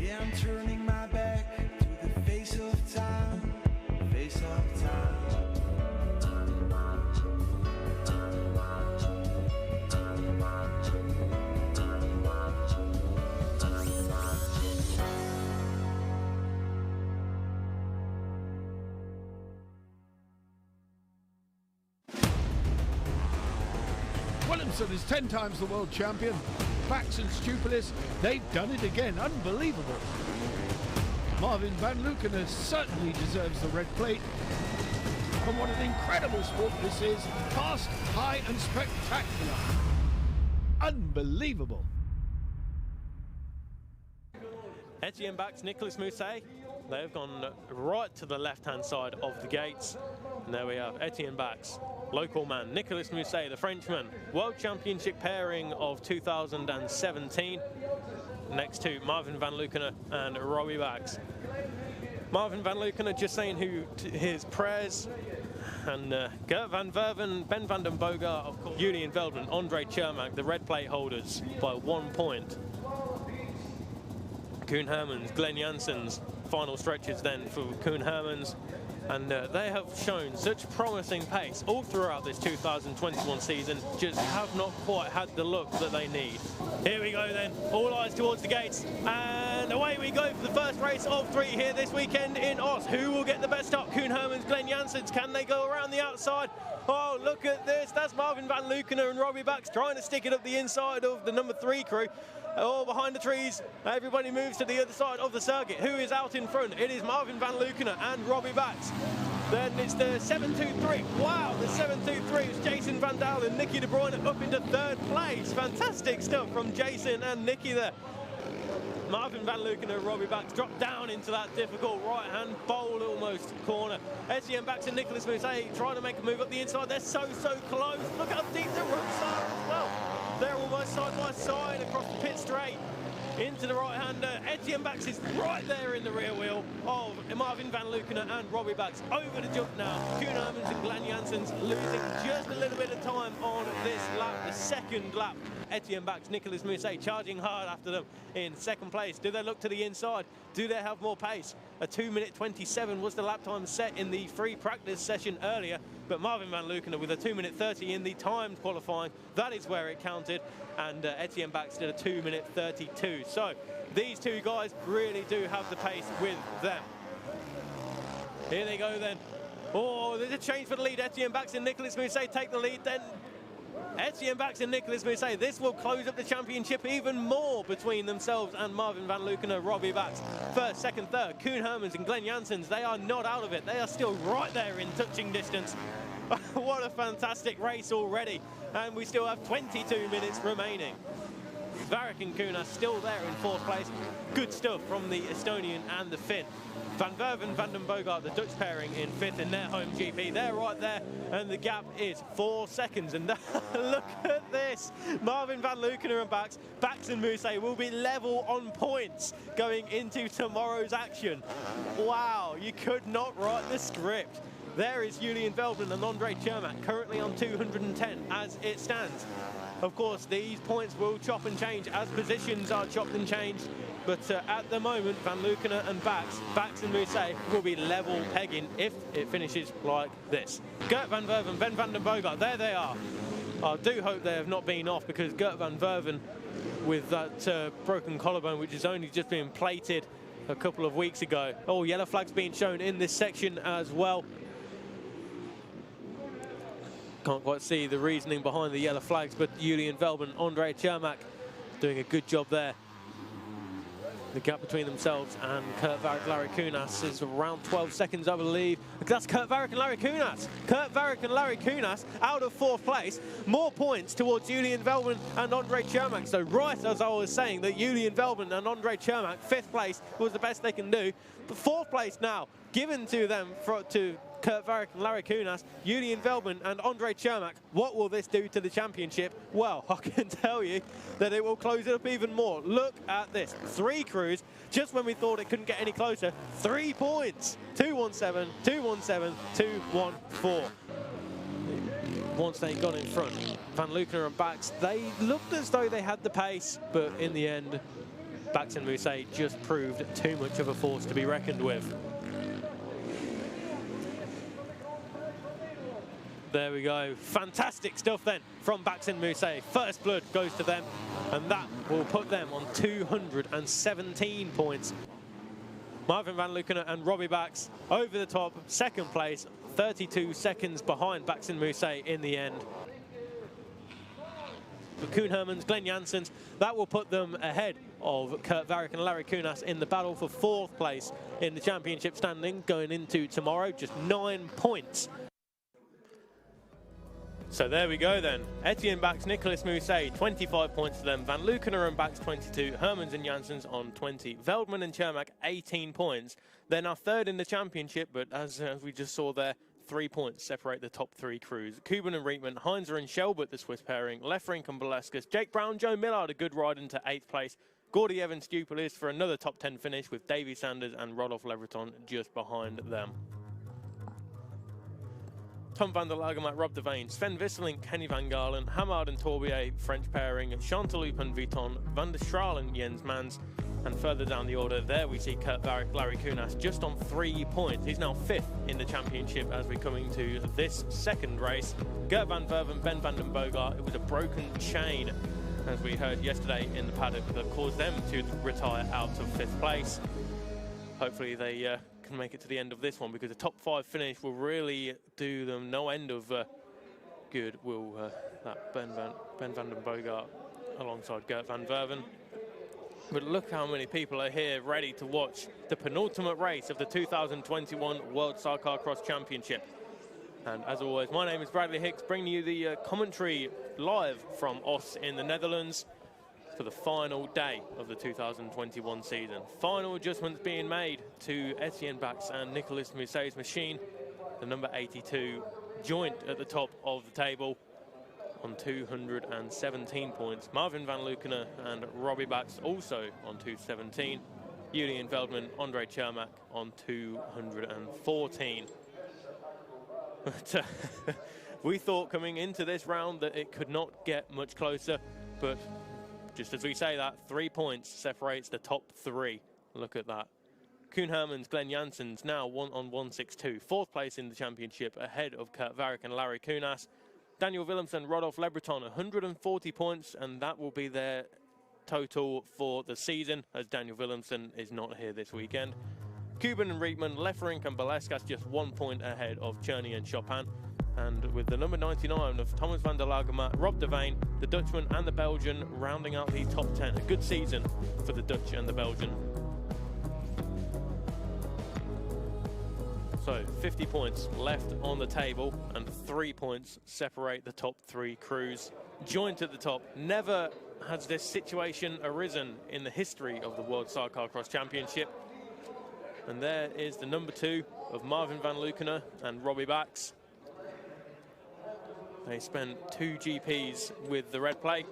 Yeah, I'm turning my back to the face of time, face of time. Williamson is 10 times the world champion. Bax and Stupilis, they've done it again. Unbelievable. Marvin van Lukener certainly deserves the red plate. And what an incredible sport this is. Fast, high and spectacular. Unbelievable. Etienne Bax, Nicolas Mousset, they've gone right to the left-hand side of the gates. And there we have Etienne Bax, local man, Nicolas Mousset, the Frenchman, World Championship pairing of 2017, next to Marvin van Lukener and Robbie Bax. Marvin van Lukener just saying his prayers, and Gert van Verven, Ben van den Bogart, of course, Julian Veldman, Andre Chermak, the red plate holders by 1 point. Koen Hermans, Glenn Janssens, final stretches then for Koen Hermans, and they have shown such promising pace all throughout this 2021 season, just have not quite had the look that they need. Here we go then, all eyes towards the gates, and away we go for the first race of 3 here this weekend in Oss. Who will get the best start? Koen Hermans, Glenn Janssens, can they go around the outside? Oh, look at this, that's Marvin van Lukener and Robbie Bax trying to stick it up the inside of the number 3 crew. Oh, behind the trees, everybody moves to the other side of the circuit. Who is out in front? It is Marvin van Lukener and Robbie Bax. Then it's the 723. Wow, the 723 is Jason Van Dal and Nicky De Bruyne up into 3rd place. Fantastic stuff from Jason and Nicky there. Marvin van Lukener and Robbie Bax drop down into that difficult right-hand bowl almost corner. Etienne Bax and Nicolas Mousset trying to make a move up the inside. They're so close. Look how deep the roots are as well. They're almost side by side across the pit straight into the right-hander. Etienne Bax is right there in the rear wheel of Marvin van Lukener and Robbie Bax. Over the jump now. Koen Hermans and Glenn Janssens losing just a little bit of time on this lap, the 2nd lap. Etienne Bax, Nicolas Mousset charging hard after them in 2nd place. Do they look to the inside? Do they have more pace? A 2:27 was the lap time set in the free practice session earlier, but Marvin van Lukener with a 2:30 in the timed qualifying, that is where it counted, and Etienne Bax did a 2:32. So these two guys really do have the pace with them. Here they go then. Oh, there's a change for the lead. Etienne Bax and Nicolas Mousset take the lead then. Etienne Bax and Nicolas Mousset, this will close up the championship even more between themselves and Marvin van Lukener, Robbie Bax. 1st, 2nd, 3rd, Koen Hermans and Glenn Janssens, they are not out of it. They are still right there in touching distance. What a fantastic race already. And we still have 22 minutes remaining. Varric and Kunas still there in 4th place. Good stuff from the Estonian and the Finn. Van Verven, Van den Bogart, the Dutch pairing in 5th in their home GP. They're right there, and the gap is 4 seconds. And look at this. Marvin van Lukener and Bax and Mousset will be level on points going into tomorrow's action. Wow, you could not write the script. There is Julian Veldman and Andre Chermak currently on 210 as it stands. Of course, these points will chop and change as positions are chopped and changed. But at the moment, Van Lukener and Bax and Mousset will be level pegging if it finishes like this. Gert van Verven, Ben van den Bogart, there they are. I do hope they have not been off, because Gert van Verven, with that broken collarbone, which has only just been plated a couple of weeks ago. Oh, yellow flags being shown in this section as well. Can't quite see the reasoning behind the yellow flags, but Julian Veldman, Andre Chermak doing a good job there. The gap between themselves and Kurt Varric, Larry Kunas is around 12 seconds, I believe. That's Kurt Varric and Larry Kunas. Kurt Varric and Larry Kunas out of 4th place. More points towards Julian Veldman and Andre Chermak. So right as I was saying that Julian Veldman and Andre Chermak, 5th place, was the best they can do. But 4th place now given to them to Kurt Varric and Larry Kunas, Julian Veldman and Andre Chermak. What will this do to the championship? Well, I can tell you that it will close it up even more. Look at this. 3 crews, just when we thought it couldn't get any closer. 3 points. 217, 217, 214. Once they got in front, Van Lukener and Bax, they looked as though they had the pace, but in the end, Bax and Mousset just proved too much of a force to be reckoned with. There we go. Fantastic stuff then from Bax and Mousset. First blood goes to them, and that will put them on 217 points. Marvin van Luckener and Robbie Bax over the top, second place, 32 seconds behind Bax and Mousset in the end. For Koen Hermans, Glenn Janssens, that will put them ahead of Kurt Varrick and Larry Kunas in the battle for fourth place in the championship standing going into tomorrow, just 9 points. So there we go then. Etienne Bax, Nicolas Mousset, 25 points to them. Van Luckener and Bax, 22. Hermans and Janssens on 20. Veldman and Chermak, 18 points. They're now third in the championship, but as we just saw there, 3 points separate the top three crews. Kuban and Rietman, Heinzer and Shelbert, the Swiss pairing. Lefrink and Boleskas. Jake Brown, Joe Millard, a good ride into 8th place. Gordy Evans, Dupulis for another top 10 finish, with Davy Sanders and Rodolphe Lebreton just behind them. Tom van der Lagemat, Rob Devane, Sven Visselink, Kenny van Galen, Hamard and Torbier, French pairing, Chanteloup and Vuitton, Van der Straal and Jens Mans. And further down the order, there we see Kurt Varrick, Larry Kunas, just on 3 points. He's now 5th in the championship as we're coming to this second race. Gert van Verven, Ben van den Bogart, it was a broken chain, as we heard yesterday in the paddock, that caused them to retire out of 5th place. Hopefully they can make it to the end of this one, because a top 5 finish will really do them no end of good. Will that Ben van den Bogart alongside Gert van Verven. But look how many people are here ready to watch the penultimate race of the 2021 World Sidecarcross Championship. And as always, my name is Bradley Hicks, bringing you the commentary live from Os in the Netherlands for the final day of the 2021 season. Final adjustments being made to Etienne Bax and Nicolas Mousset's machine. The number 82 joint at the top of the table on 217 points. Marvin van Luckener and Robbie Bax also on 217. Julian Veldman, Andre Chermak on 214. But we thought coming into this round that it could not get much closer, but just as we say that, 3 points separates the top 3. Look at that. Koen Hermans, Glenn Janssens now on 162. 4th place in the championship, ahead of Kurt Varrick and Larry Kunas. Daniel Willemsen, Rodolphe Lebreton, 140 points, and that will be their total for the season, as Daniel Willemsen is not here this weekend. Kuban and Rietman, Lefrink and Boleskas just 1 point ahead of Cherney and Chopin. And with the number 99 of Thomas van der Lagemat, Rob Devane, the Dutchman and the Belgian rounding out the top 10. A good season for the Dutch and the Belgian. So 50 points left on the table, and 3 points separate the top 3 crews. Joint at the top. Never has this situation arisen in the history of the World Sidecarcross Championship. And there is the number 2 of Marvin van Luckener and Robbie Bax. They spent 2 GPs with the red play.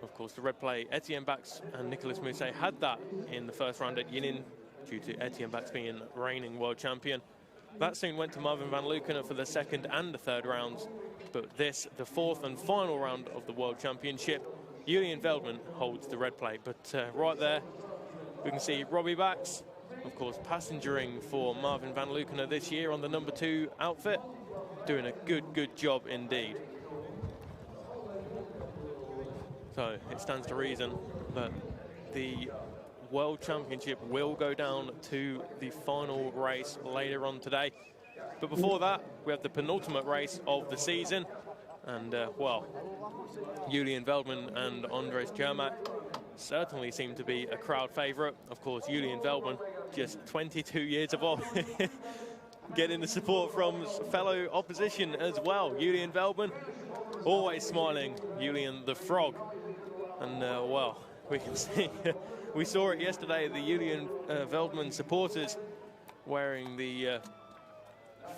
Of course, the red play, Etienne Bax and Nicolas Mousset had that in the first round at Yinin, due to Etienne Bax being reigning world champion. That soon went to Marvin van Luckener for the second and the third rounds. But this, the 4th and final round of the World Championship, Julian Veldman holds the red plate. But right there, we can see Robbie Bax, of course, passengering for Marvin van Luckener this year on the number 2 outfit, doing a good job indeed. So it stands to reason that the World Championship will go down to the final race later on today. But before that, we have the penultimate race of the season. And, well, Julian Veldman and Andres Chermak certainly seem to be a crowd favourite. Of course, Julian Veldman, just 22 years of age, getting the support from fellow opposition as well. Julian Veldman, always smiling. Julian the Frog. And, well, we can see... We saw it yesterday, the Julian Veldman supporters wearing the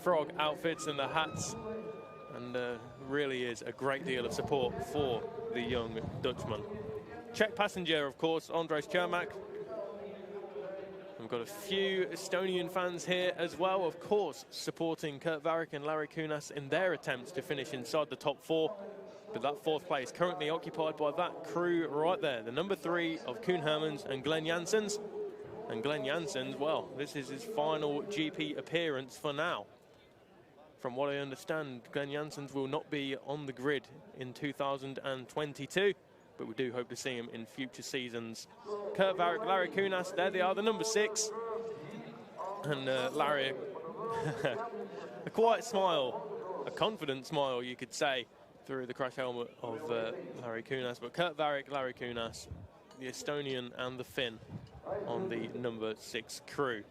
frog outfits and the hats, and really is a great deal of support for the young Dutchman. Czech passenger, of course, Andres Chermak. We've got a few Estonian fans here as well, of course, supporting Kurt Varrick and Larry Kunas in their attempts to finish inside the top 4. But that fourth place currently occupied by that crew right there, the number 3 of Koen Hermans and Glenn Janssens. And Glenn Janssens, well, this is his final GP appearance for now. From what I understand, Glenn Janssens will not be on the grid in 2022, but we do hope to see him in future seasons. Kurt Varrick, Larry Kunas, there they are, the number 6. And Larry, a quiet smile, a confident smile, you could say, through the crash helmet of Larry Kunas. But Kurt Varrick, Larry Kunas, the Estonian and the Finn on the number 6 crew.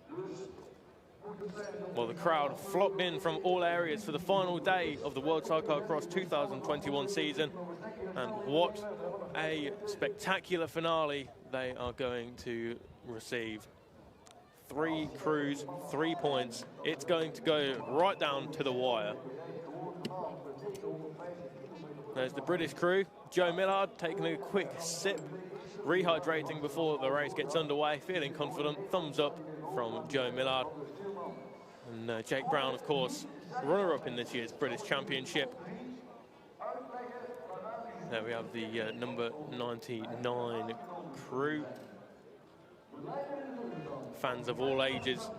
Well, the crowd flocked in from all areas for the final day of the World Sidecarcross 2021 season. And what a spectacular finale they are going to receive. 3 crews, 3 points. It's going to go right down to the wire. There's the British crew. Joe Millard taking a quick sip, rehydrating before the race gets underway, feeling confident. Thumbs up from Joe Millard. And Jake Brown, of course, runner-up in this year's British Championship. There we have the number 99 crew. Fans of all ages.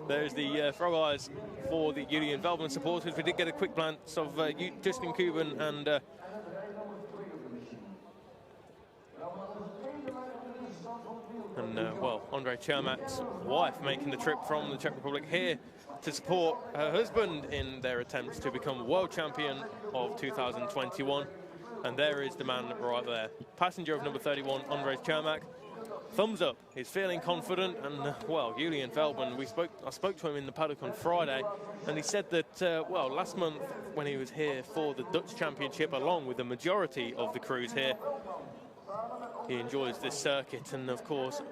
There's the frog eyes for the Julian Veltman supporters. We did get a quick glance of Justin Kuban and well, Andre Chermak's wife making the trip from the Czech Republic here to support her husband in their attempts to become world champion of 2021. And there is the man right there, passenger of number 31, Andre Chermak. Thumbs up. He's feeling confident, and well, Julian Veltman. I spoke to him in the paddock on Friday, and he said that well, last month when he was here for the Dutch Championship, along with the majority of the crews here, he enjoys this circuit. And of course,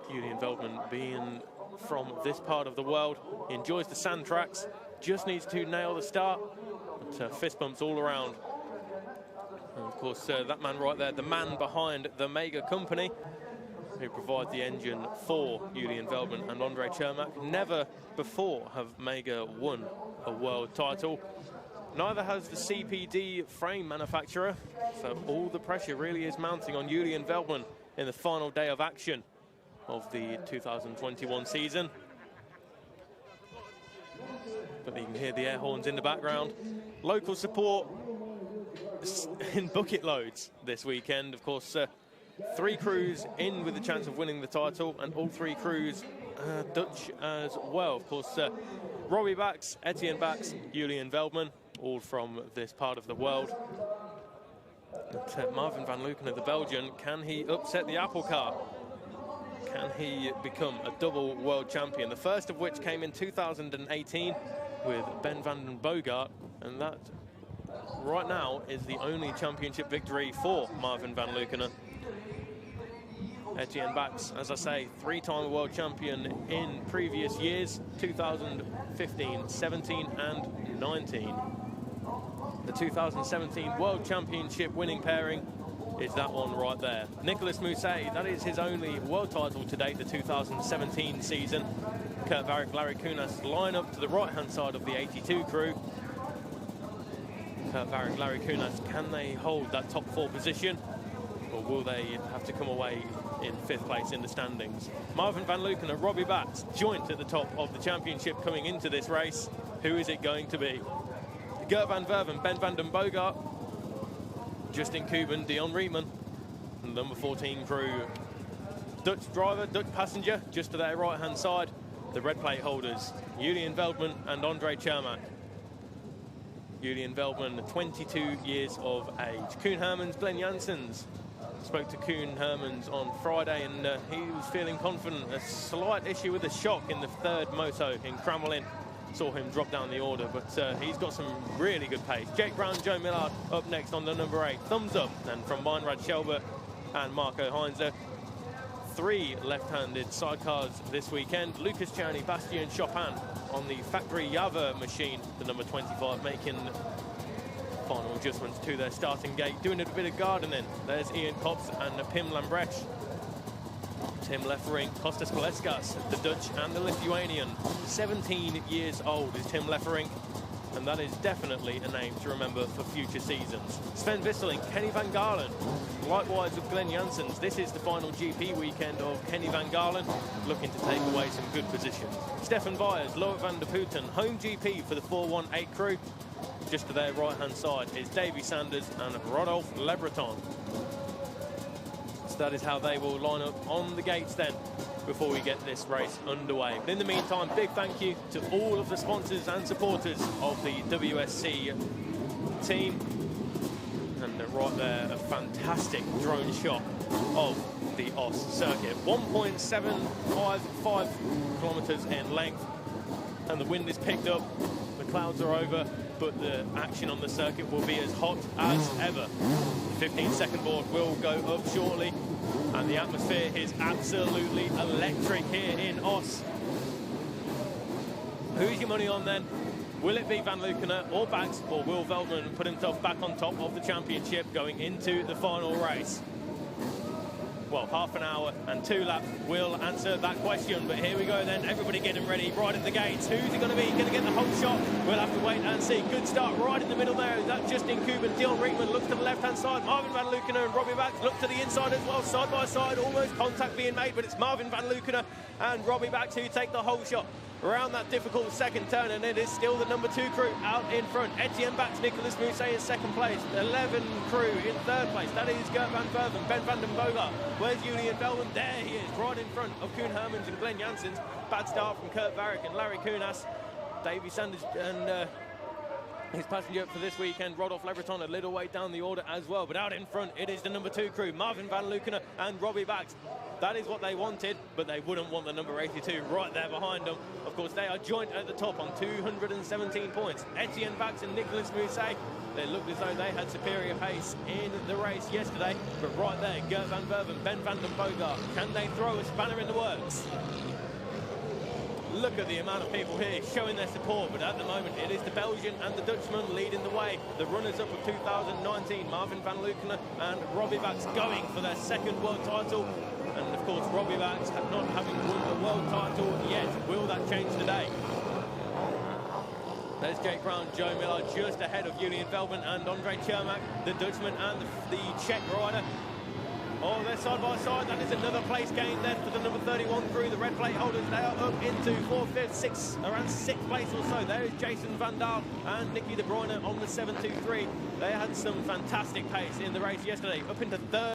Julian Veltman, being from this part of the world, he enjoys the sand tracks. Just needs to nail the start. But, fist bumps all around. And of course, that man right there, the man behind the Mega Company, who provide the engine for Julian Veltman and Andre Chermak. Never before have Mega won a world title. Neither has the CPD frame manufacturer, so all the pressure really is mounting on Julian Veltman in the final day of action of the 2021 season. But you can hear the air horns in the background. Local support in bucket loads this weekend. Of course, 3 crews in with the chance of winning the title, and all 3 crews Dutch as well. Of course, Robbie Bax, Etienne Bax, Julian Veltman, all from this part of the world. But, Marvin van Lukenen, the Belgian, can he upset the apple cart? Can he become a double world champion? The first of which came in 2018 with Ben van den Boogaard, and that right now is the only championship victory for Marvin van Lukenen. Etienne Bax, as I say, 3-time world champion in previous years, 2015, 17 and 19. The 2017 World Championship winning pairing is that one right there. Nicolas Mousset, that is his only world title to date, the 2017 season. Kurt Varrick, Larry Kunas line up to the right-hand side of the 82 crew. Kurt Varrick, Larry Kunas, can they hold that top 4 position? Or will they have to come away in 5th place in the standings? Marvin van Lukenen and Robbie Bax joint at the top of the championship coming into this race. Who is it going to be? Gert van Verven, Ben van den Boogaard, Justin Kuban, Dion Rietman, and number 14 crew. Dutch driver, Dutch passenger, just to their right-hand side. The red plate holders, Julian Veltman and Andre Chermak. Julian Veltman, 22 years of age. Koen Hermans, Glenn Janssens. Spoke to Koen Hermans on Friday, and he was feeling confident. A slight issue with a shock in the 3rd moto in Cramelin saw him drop down the order, but he's got some really good pace. Jake Brown, Joe Millard up next on the number 8. Thumbs up, and from Meinrad Schelbert and Marco Heinze. 3 left-handed sidecars this weekend. Lucas Czerny, Bastien Chopin on the factory Java machine, the number 25, making final adjustments to their starting gate, doing a bit of gardening. There's Ian Copps and Pim Lambrecht. Tim Leffering, Kostas Paleskas, the Dutch and the Lithuanian. 17 years old is Tim Leffering, and that is definitely a name to remember for future seasons. Sven Visseling, Kenny Van Galen, likewise with Glenn Janssens. This is the final GP weekend of Kenny Van Galen, looking to take away some good positions. Stefan Vyers, Loic van der Putten, home GP for the 418 crew. Just to their right-hand side is Davy Sanders and Rodolphe Lebreton. So that is how they will line up on the gates then before we get this race underway. But in the meantime, big thank you to all of the sponsors and supporters of the WSC team. And right there, a fantastic drone shot of the Oss circuit. 1.755 kilometres in length, and the wind is picked up, the clouds are over, but the action on the circuit will be as hot as ever. The 15-second board will go up shortly, and the atmosphere is absolutely electric here in Oss. Who's your money on then? Will it be Van Lukener or Bax, or will Veldman put himself back on top of the championship going into the final race? Well, half an hour and 2 laps will answer that question. But here we go then, everybody getting ready right at the gates. Who's it going to be? Going to get the whole shot? We'll have to wait and see. Good start right in the middle there. Is that Justin Kuban? Dion Riekman looks to the left-hand side. Marvin Van Lukener and Robbie Bax look to the inside as well, side by side. Almost contact being made, but it's Marvin Van Lukener and Robbie Bax who take the whole shot around that difficult second turn, and it is still the number 2 crew out in front. Etienne Bax, Nicolas Mousset is second place. 11 crew in third place. That is Gert van Verven, Ben van den Bogart. Where's Julian Velden? There he is, right in front of Koen Hermans and Glenn Janssens. Bad start from Kurt Varick and Larry Kunas. Davy Sanders and his passenger for this weekend, Rodolphe Lebreton, a little way down the order as well. But out in front, it is the number 2 crew, Marvin Van Lukener and Robbie Bax. That is what they wanted, but they wouldn't want the number 82 right there behind them. Of course, they are joint at the top on 217 points. Etienne Bax and Nicolas Mousset, they looked as though they had superior pace in the race yesterday. But right there, Gert van Verven, Ben van den Bogart, can they throw a spanner in the works? Look at the amount of people here showing their support, but at the moment it is the Belgian and the Dutchman leading the way. The runners-up of 2019, Marvin Van Lukener and Robbie Bax, going for their second world title. And of course, Robbie Bax not having won the world title yet. Will that change today? There's Jake Brown, Joe Miller just ahead of Julian Velden and Andre Chermak, the Dutchman and the Czech rider. Oh, they're side by side. That is another place gain then for the number 31 crew. The red plate holders, they are up into 4th, 5th, 6th, around 6th place or so. There is Jason Van Daal and Nicky De Bruyne on the 723. They had some fantastic pace in the race yesterday, up into 3rd.